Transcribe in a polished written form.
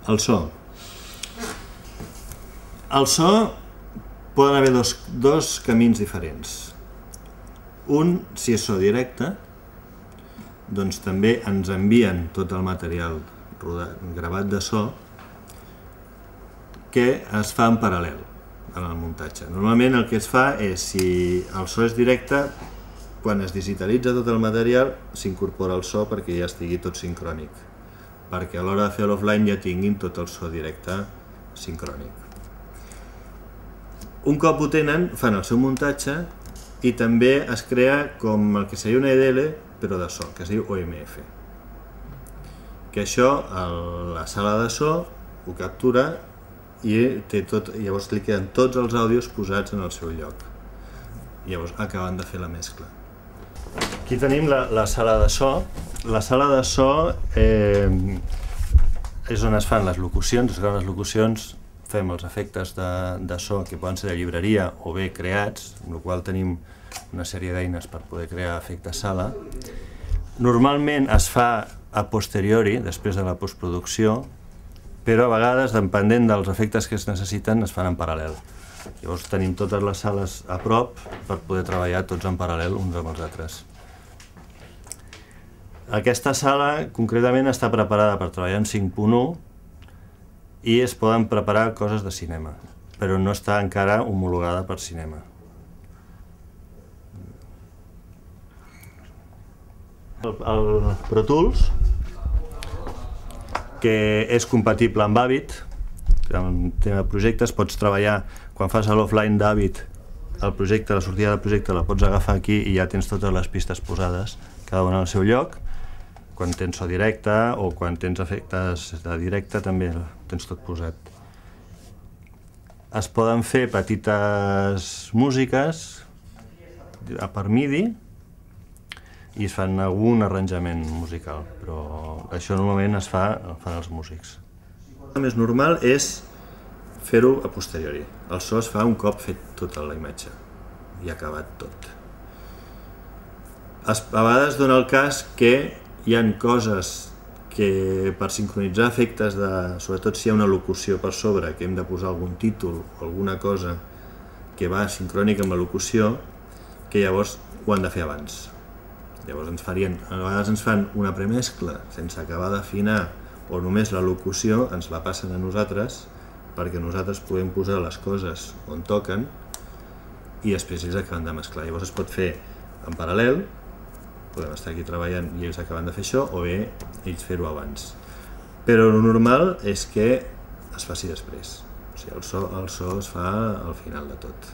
El so. El so poden haver dos camins diferents. Un, si és so directe, doncs també ens envien tot el material gravat de so que es fa en paral·lel en el muntatge. Normalment el que es fa és, si el so és directe, quan es digitalitza tot el material s'incorpora el so perquè ja estigui tot sincrònic, perquè a l'hora de fer l'offline ja tinguin tot el so directe sincrònic. Un cop ho tenen, fan el seu muntatge i també es crea com el que seria una EDL però de so, que es diu OMF. Que això, la sala de so ho captura i llavors li queden tots els àudios posats en el seu lloc. Llavors acaben de fer la mescla. Aquí tenim la sala de so. La sala de so és on es fan les locucions, es graven les locucions, fem els efectes de so que poden ser de llibreria o bé creats, amb la qual tenim una sèrie d'eines per poder crear efectes sala. Normalment es fa a posteriori, després de la postproducció, però a vegades, dependent dels efectes que es necessiten, es fan en paral·lel. Llavors tenim totes les sales a prop per poder treballar tots en paral·lel uns amb els altres. Aquesta sala concretament està preparada per treballar en 5.1 i es poden preparar coses de cinema, però no està encara homologada per cinema. El Pro Tools, que és compatible amb Avid, en tema de projectes, pots treballar, quan fas l'offline d'Avid, el projecte, la sortida del projecte la pots agafar aquí i ja tens totes les pistes posades, cada una al seu lloc. Quan tens so directe o quan tens efectes de directe també tens tot posat. Es poden fer petites músiques per MIDI i es fan algun arranjament musical, però això normalment es fan els músics. El més normal és fer-ho a posteriori. El so es fa un cop fet tota la imatge i acabat tot. A vegades dona el cas que hi ha coses que per sincronitzar efectes, sobretot si hi ha una locució per sobre, que hem de posar algun títol o alguna cosa que va sincrònica amb la locució, que llavors ho han de fer abans. Llavors a vegades ens fan una premescla sense acabar d'afinar o només la locució ens la passen a nosaltres perquè nosaltres podem posar les coses on toquen i després ells acaben de mesclar. Llavors es pot fer en paral·lel, podem estar aquí treballant i ells acaben de fer això, o bé ells fer-ho abans. Però el normal és que es faci després. O sigui, el so es fa al final de tot.